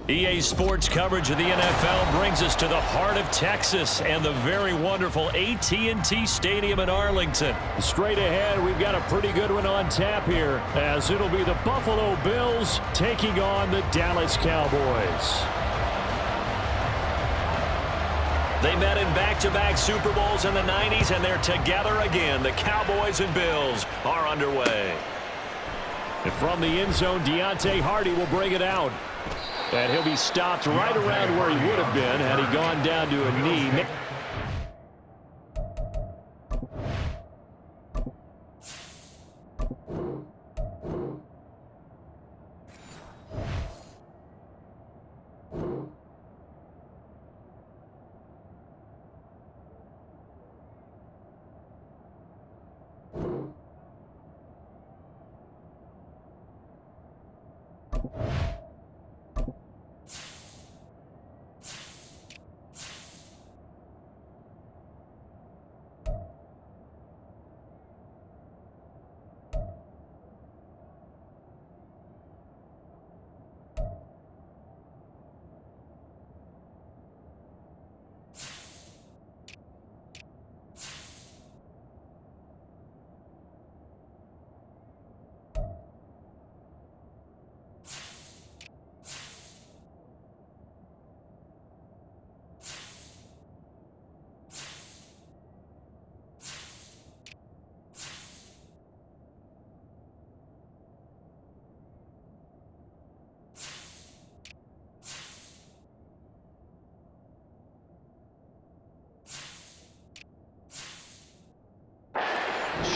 EA Sports coverage of the NFL brings us to the heart of Texas and the very wonderful AT&T Stadium in Arlington. Straight ahead, we've got a pretty good one on tap here, as it'll be the Buffalo Bills taking on the Dallas Cowboys. They met in back-to-back Super Bowls in the 90s, and they're together again. The Cowboys and Bills are underway. And from the end zone, Deontay Hardy will bring it out. And he'll be stopped right around where he would have been had he gone down to a knee.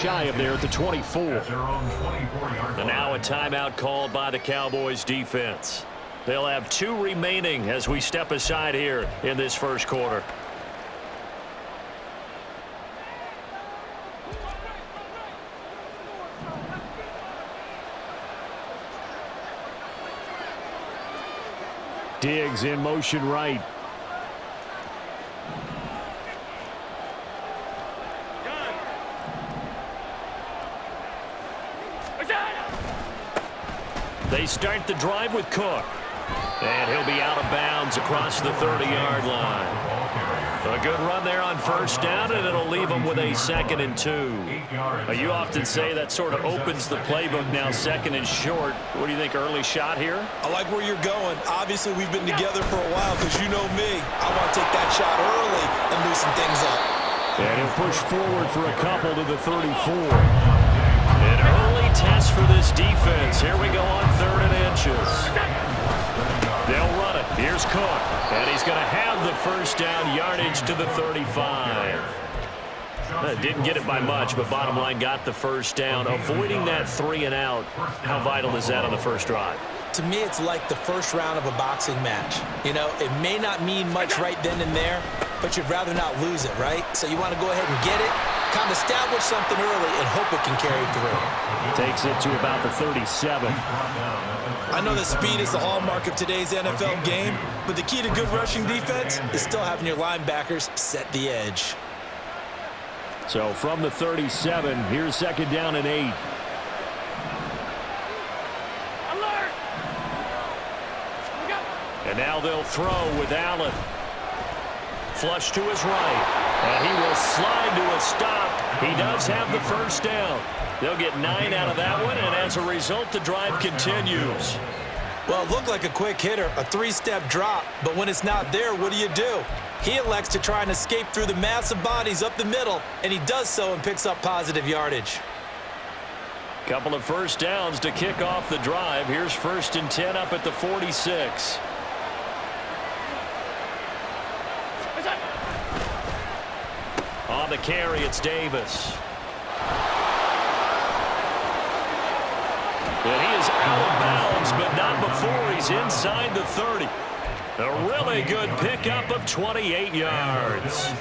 Shy of there at the 24. And now a timeout called by the Cowboys defense. They'll have 2 remaining as we step aside here in this first quarter. Diggs in motion right. They start the drive with Cook. And he'll be out of bounds across the 30-yard line. A good run there on first down, and it'll leave them with a 2nd and 2. You often say that sort of opens the playbook now, 2nd and short. What do you think, early shot here? I like where you're going. Obviously, we've been together for a while because you know me. I want to take that shot early and loosen things up. And he'll push forward for a couple to the 34. An early test for this defense. Here we go on 3rd and inches. They'll run it. Here's Cook. And he's going to have the first down, yardage to the 35. Didn't get it by much, but bottom line got the first down. Avoiding that 3 and out. How vital is that on the first drive? To me, it's like the first round of a boxing match. You know, it may not mean much right then and there, but you'd rather not lose it, right? So you want to go ahead and get it, kind of establish something early, and hope it can carry through. Takes it to about the 37. I know that speed is the hallmark of today's NFL game, but the key to good rushing defense is still having your linebackers set the edge. So from the 37, here's 2nd down and 8. And now they'll throw with Allen. Flush to his right. And he will slide to a stop. He does have the first down. They'll get 9 out of that one, and as a result, the drive continues. Well, it looked like a quick hitter, a 3-step drop, but when it's not there, what do? He elects to try and escape through the massive bodies up the middle, and he does so and picks up positive yardage. Couple of first downs to kick off the drive. Here's 1st and 10 up at the 46. On the carry, it's Davis. And he is out of bounds, but not before he's inside the 30. A really good pickup of 28 yards.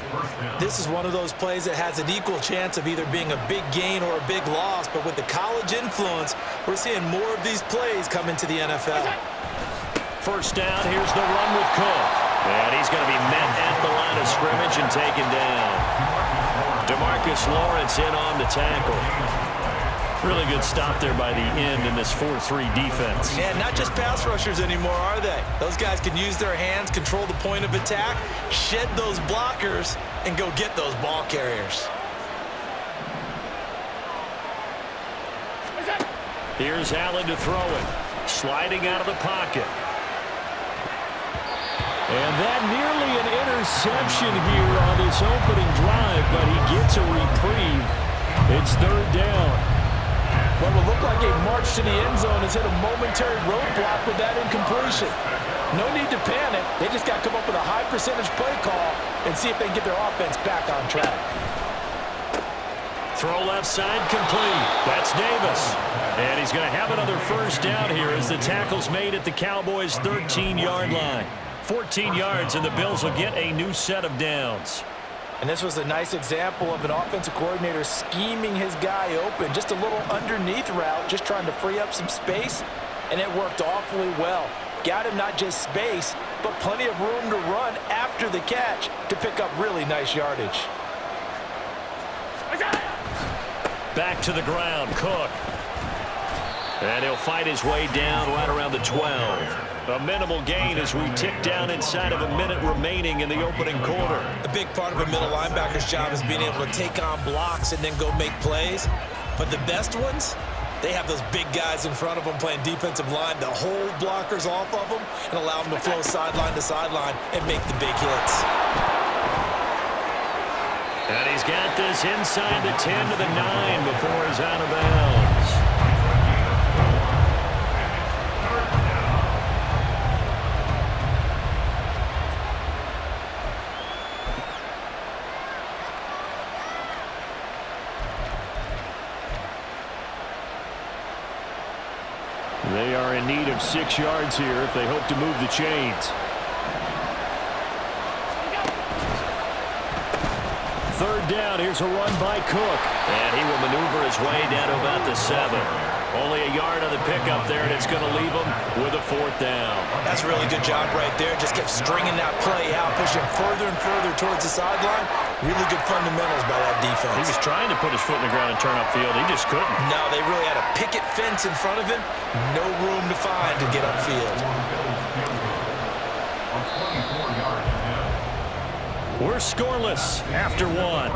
This is one of those plays that has an equal chance of either being a big gain or a big loss, but with the college influence, we're seeing more of these plays come into the NFL. First down, here's the run with Cook. And he's going to be met at the line of scrimmage and taken down. DeMarcus Lawrence in on the tackle. Really good stop there by the end in this 4-3 defense. Yeah, not just pass rushers anymore, are they? Those guys can use their hands, control the point of attack, shed those blockers, and go get those ball carriers. Here's Allen to throw it. Sliding out of the pocket. And that nearly an interception here on this opening drive, but he gets a reprieve. It's third down. What will look like a march to the end zone has hit a momentary roadblock with that incompletion. No need to panic. They just got to come up with a high percentage play call and see if they can get their offense back on track. Throw left side complete. That's Davis. And he's going to have another first down here as the tackle's made at the Cowboys' 13-yard line. 14 yards, and the Bills will get a new set of downs. And this was a nice example of an offensive coordinator scheming his guy open. Just a little underneath route, just trying to free up some space, and it worked awfully well. Got him not just space, but plenty of room to run after the catch to pick up really nice yardage. Back to the ground, Cook. And he'll fight his way down right around the 12. A minimal gain as we tick down inside of a minute remaining in the opening quarter. A big part of a middle linebacker's job is being able to take on blocks and then go make plays. But the best ones, they have those big guys in front of them playing defensive line to hold blockers off of them and allow them to flow sideline to sideline and make the big hits. And he's got this inside the 10 to the 9 before he's out of bounds. They are in need of 6 yards here if they hope to move the chains. Third down, here's a run by Cook. And he will maneuver his way down to about the 7. Only a yard on the pickup there, and it's going to leave him with a 4th down. That's a really good job right there. Just kept stringing that play out, pushing further and further towards the sideline. Really good fundamentals by that defense. He was trying to put his foot in the ground and turn upfield. He just couldn't. No, they really had a picket fence in front of him. No room to find to get upfield. We're scoreless after 1.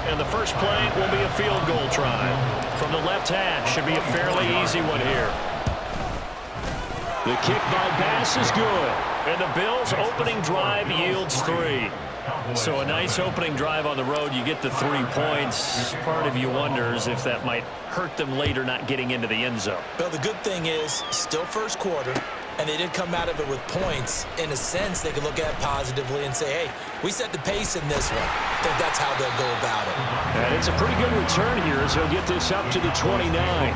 And the first play will be a field goal try. From the left hash, should be a fairly easy one here. The kick by Bass is good. And the Bills' opening drive yields 3. So a nice opening drive on the road. You get the 3 points. Part of you wonders if that might hurt them later not getting into the end zone. Well, the good thing is, still first quarter, and they did come out of it with points. In a sense, they could look at it positively and say, hey, we set the pace in this one. I think that's how they'll go about it. And it's a pretty good return here as he'll get this up to the 29.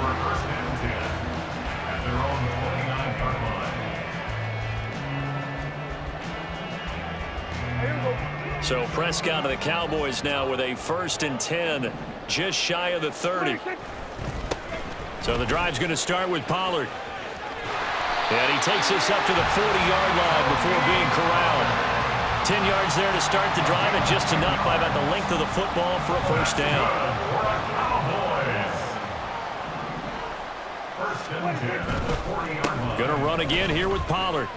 So Prescott of the Cowboys now with a 1st and 10, just shy of the 30. So the drive's going to start with Pollard. And he takes this up to the 40-yard line before being corralled. 10 yards there to start the drive, and just enough by about the length of the football for a first down. Going to run again here with Pollard.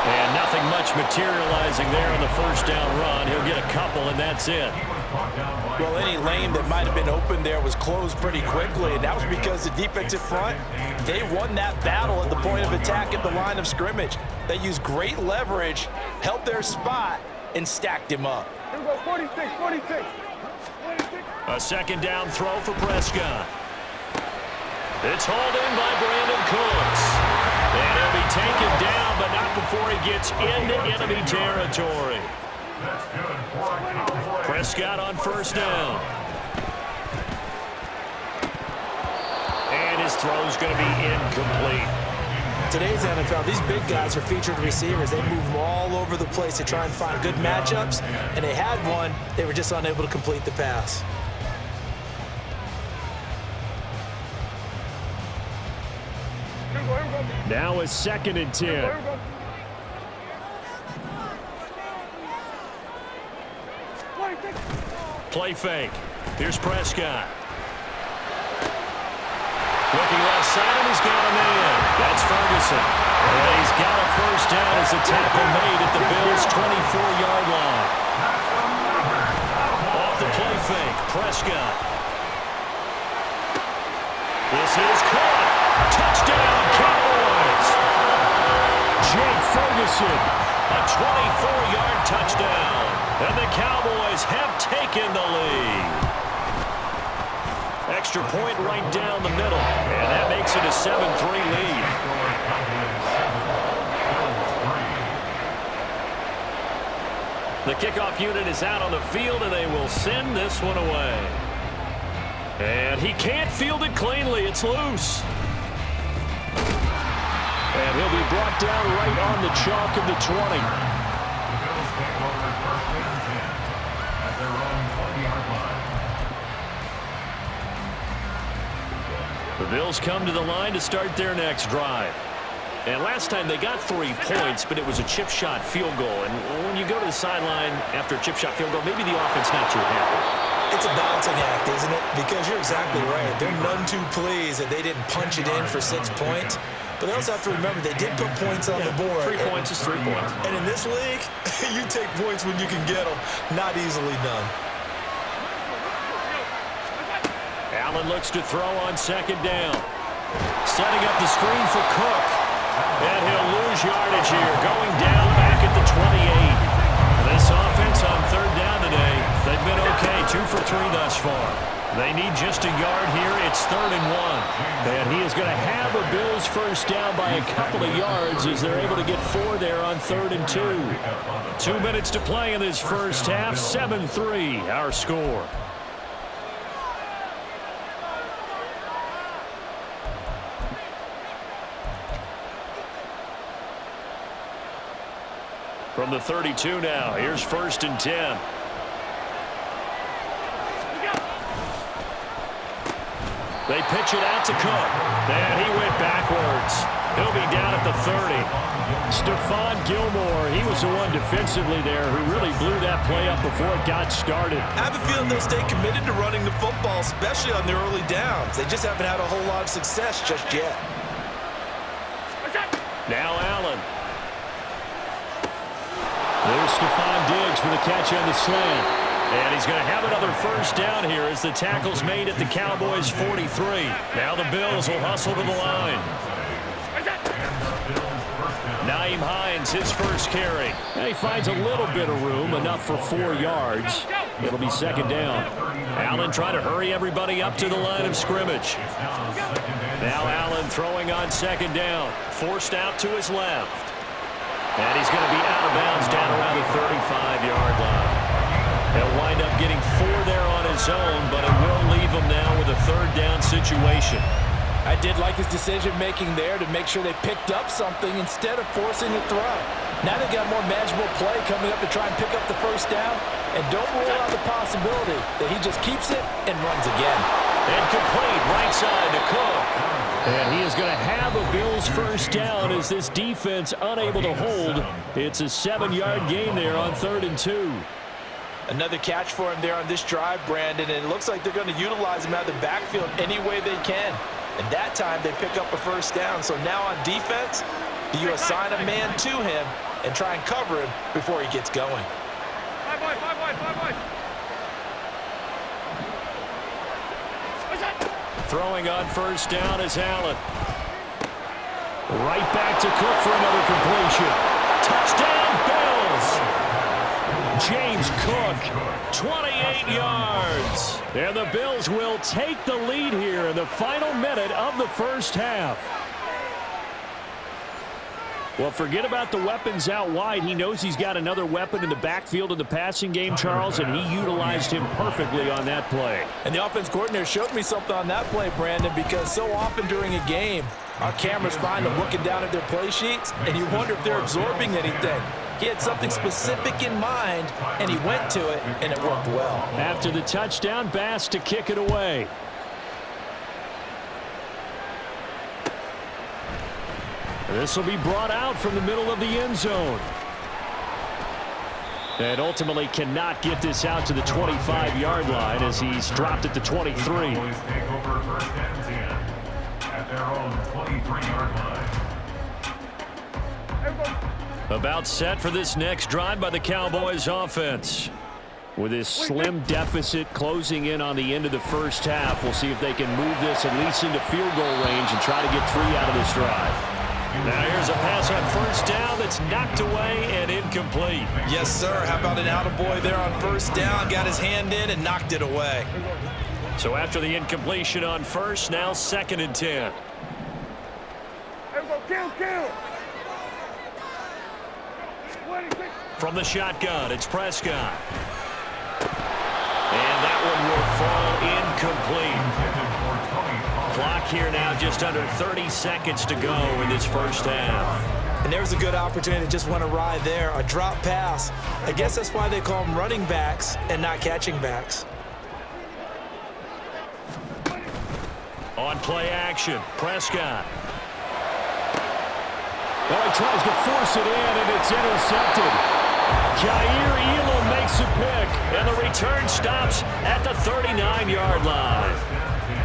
And nothing much materializing there on the first down run. He'll get a couple, and that's it. Well, any lane that might have been open there was closed pretty quickly, and that was because the defensive front, they won that battle at the point of attack at the line of scrimmage. They used great leverage, held their spot, and stacked him up. Here we go, 46, 46. A second down throw for Prescott. It's hauled in by Brandon Cooks. And he'll be taken down, but not before he gets into enemy territory. Prescott on first down. And his throw's going to be incomplete. Today's NFL, these big guys are featured receivers. They move them all over the place to try and find good matchups, and they had one. They were just unable to complete the pass. Now it's 2nd and 10. Play fake. Here's Prescott. Looking left side, and he's got a man. That's Ferguson. And he's got a first down as the tackle made at the Bills' 24-yard line. Off the play fake, Prescott. This is caught. Touchdown, Cowboys. Jake Ferguson, a 24-yard touchdown. And the Cowboys have taken the lead. Extra point right down the middle. And that makes it a 7-3 lead. The kickoff unit is out on the field, and they will send this one away. And he can't field it cleanly. It's loose. And he'll be brought down right on the chalk of the 20. The Bills come to the line to start their next drive. And last time they got 3 points, but it was a chip shot field goal. And when you go to the sideline after a chip shot field goal, maybe the offense not too happy. It's a balancing act, isn't it? Because you're exactly right. They're none too pleased that they didn't punch it in for 6 points. But they also have to remember they did put points on the board. 3 points is 3 points. And in this league, you take points when you can get them. Not easily done. Allen looks to throw on 2nd down. Setting up the screen for Cook. And he'll lose yardage here, going down back at the 28. This offense on 3rd down today, they've been okay, 2 for 3 thus far. They need just a yard here. It's 3rd and 1. And he is going to have a Bills first down by a couple of yards as they're able to get 4 there on 3rd and 2. 2 minutes to play in this first half, 7-3 our score. From the 32 now, here's 1st and 10. They pitch it out to Cook. And he went backwards. He'll be down at the 30. Stephon Gilmore, he was the one defensively there who really blew that play up before it got started. I have a feeling they'll stay committed to running the football, especially on their early downs. They just haven't had a whole lot of success just yet. Now Allen. There's Stephon Diggs for the catch on the slant. And he's going to have another first down here as the tackle's made at the Cowboys' 43. Now the Bills will hustle to the line. Nyheim Hines, his first carry. And he finds a little bit of room, enough for 4 yards. It'll be 2nd down. Allen trying to hurry everybody up to the line of scrimmage. Now Allen throwing on 2nd down. Forced out to his left. And he's going to be out of bounds down around the 35-yard line. He'll wind up getting 4 there on his own, but it will leave him now with a 3rd down situation. I did like his decision-making there to make sure they picked up something instead of forcing the throw. Now they've got more manageable play coming up to try and pick up the first down. And don't rule out the possibility that he just keeps it and runs again. And complete right side to Cook. And he is going to have a Bills first down as this defense unable to hold. It's a 7-yard gain there on 3rd and 2. Another catch for him there on this drive, Brandon, and it looks like they're going to utilize him out of the backfield any way they can. And that time they pick up a first down. So now on defense, do you assign a man to him and try and cover him before he gets going? Five boys. Throwing on first down is Allen. Right back to Cook for another completion. Touchdown, Bills! James Cook, 28 yards. And the Bills will take the lead here in the final minute of the first half. Well, forget about the weapons out wide. He knows he's got another weapon in the backfield of the passing game, Charles, and he utilized him perfectly on that play. And the offense coordinator showed me something on that play, Brandon, because so often during a game, our cameras find them looking down at their play sheets, and you wonder if they're absorbing anything. He had something specific in mind, and he went to it, and it worked well. After the touchdown, Bass to kick it away. This will be brought out from the middle of the end zone. And ultimately cannot get this out to the 25-yard line as he's dropped at the 23. Cowboys take over first and 10 at their own 23-yard line. About set for this next drive by the Cowboys offense. With this slim deficit closing in on the end of the first half, we'll see if they can move this at least into field goal range and try to get 3 out of this drive. Now here's a pass on first down that's knocked away and incomplete. Yes, sir. How about an attaboy there on first down? Got his hand in and knocked it away. So after the incompletion on first, now 2nd and 10. From the shotgun, it's Prescott. And that one will fall incomplete. Clock here now just under 30 seconds to go in this first half. And there's a good opportunity to just want to ride there. A drop pass. I guess that's why they call them running backs and not catching backs. On play action, Prescott. Well, he tries to force it in, and it's intercepted. Jair Elam makes a pick, and the return stops at the 39-yard line.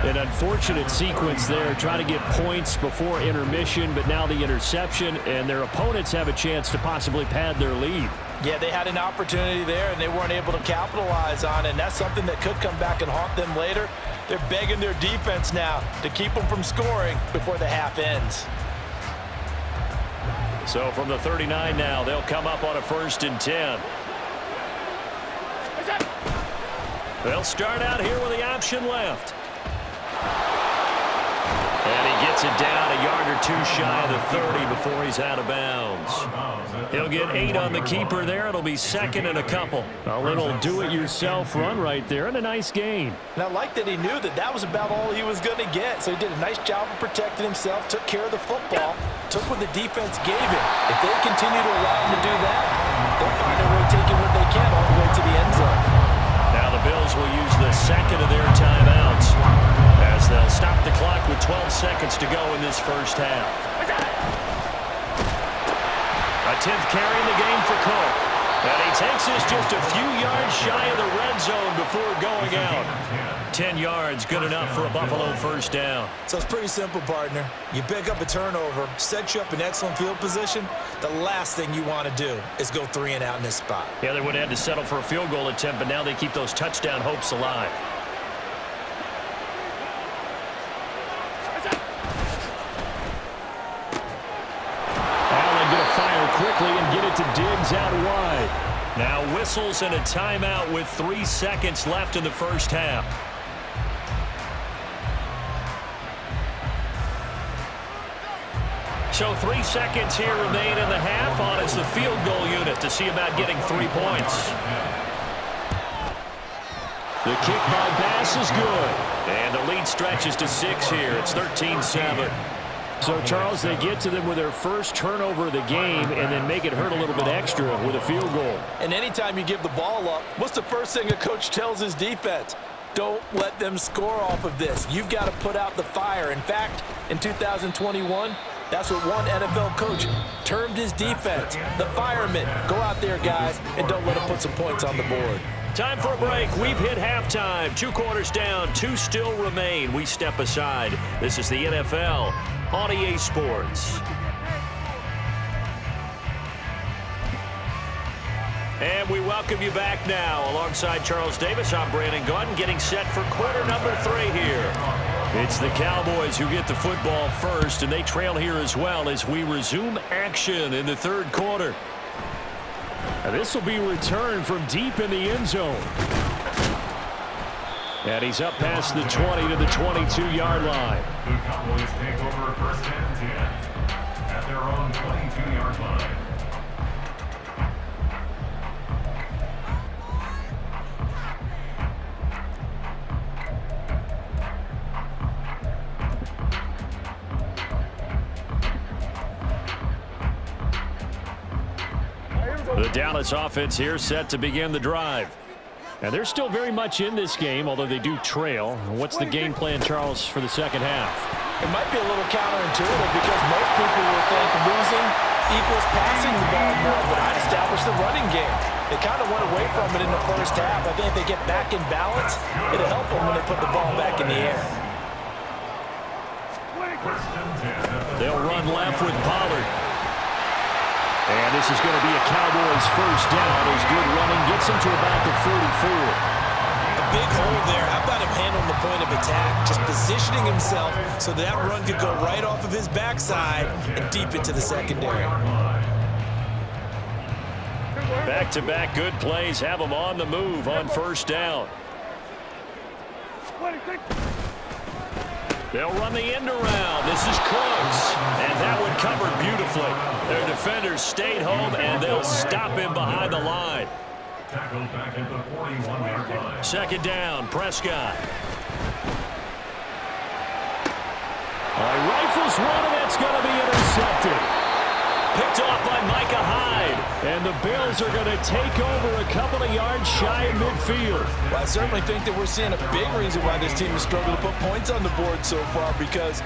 An unfortunate sequence there, trying to get points before intermission, but now the interception, and their opponents have a chance to possibly pad their lead. Yeah, they had an opportunity there, and they weren't able to capitalize on it, and that's something that could come back and haunt them later. They're begging their defense now to keep them from scoring before the half ends. So from the 39 now, they'll come up on a 1st and 10. They'll start out here with the option left. And he gets it down a yard or 2 shy of the 30 before he's out of bounds. He'll get 8 on the keeper there. It'll be 2nd and a couple. A little do-it-yourself run right there and a nice gain. And I like that he knew that that was about all he was going to get. So he did a nice job of protecting himself, took care of the football, took what the defense gave him. If they continue to allow him to do that, they'll find a way taking what they can all the way to the end zone. Now the Bills will use the 2nd of their timeouts as they'll stop the clock with 12 seconds to go in this first half. A 10th carry in the game for Cook. And he takes this just a few yards shy of the red zone before going out. 10 yards, good enough for a Buffalo first down. So it's pretty simple, partner. You pick up a turnover, set you up in excellent field position. The last thing you want to do is go 3 and out in this spot. Yeah, they would have had to settle for a field goal attempt, but now they keep those touchdown hopes alive. Allen going to fire quickly and get it to Diggs out wide. Now whistles and a timeout with 3 seconds left in the first half. So 3 seconds here remain in the half on as the field goal unit to see about getting 3 points. The kick by pass is good. And the lead stretches to 6 here. It's 13-7. So, Charles, they get to them with their first turnover of the game and then make it hurt a little bit extra with a field goal. And anytime you give the ball up, what's the first thing a coach tells his defense? Don't let them score off of this. You've got to put out the fire. In fact, in 2021, that's what one NFL coach termed his defense, the firemen. Go out there, guys, and don't let them put some points on the board. Time for a break. We've hit halftime. 2 quarters down, 2 still remain. We step aside. This is the NFL on EA Sports. And we welcome you back now. Alongside Charles Davis, I'm Brandon Gordon, getting set for quarter number 3 here. It's the Cowboys who get the football first, and they trail here as well as we resume action in the 3rd quarter. And this will be returned from deep in the end zone. And he's up past the 20 to the 22-yard line. The Cowboys take over first and 10 at their own 22-yard line. The Dallas offense here set to begin the drive. And they're still very much in this game, although they do trail. What's the game plan, Charles, for the second half? It might be a little counterintuitive because most people will think losing equals passing the ball more, but I'd establish the running game. They kind of went away from it in the first half. I think if they get back in balance, it'll help them when they put the ball back in the air. They'll run left with Pollard. And this is going to be a Cowboys first down as good running gets him to about the 44. A big hole there. How about him handling the point of attack? Just positioning himself so that run could go right off of his backside and deep into the secondary. Back-to-back good plays have them on the move on first down. They'll run the end around. This is Cooks. And that one covered beautifully. Their defenders stayed home, and they'll stop him behind the line. Tackled back at the 41-yard line. Second down, Prescott. Rifles one, and that's going to be intercepted. Picked off by Micah Hyde. And the Bills are going to take over a couple of yards shy of midfield. Well, I certainly think that we're seeing a big reason why this team has struggled to put points on the board so far, because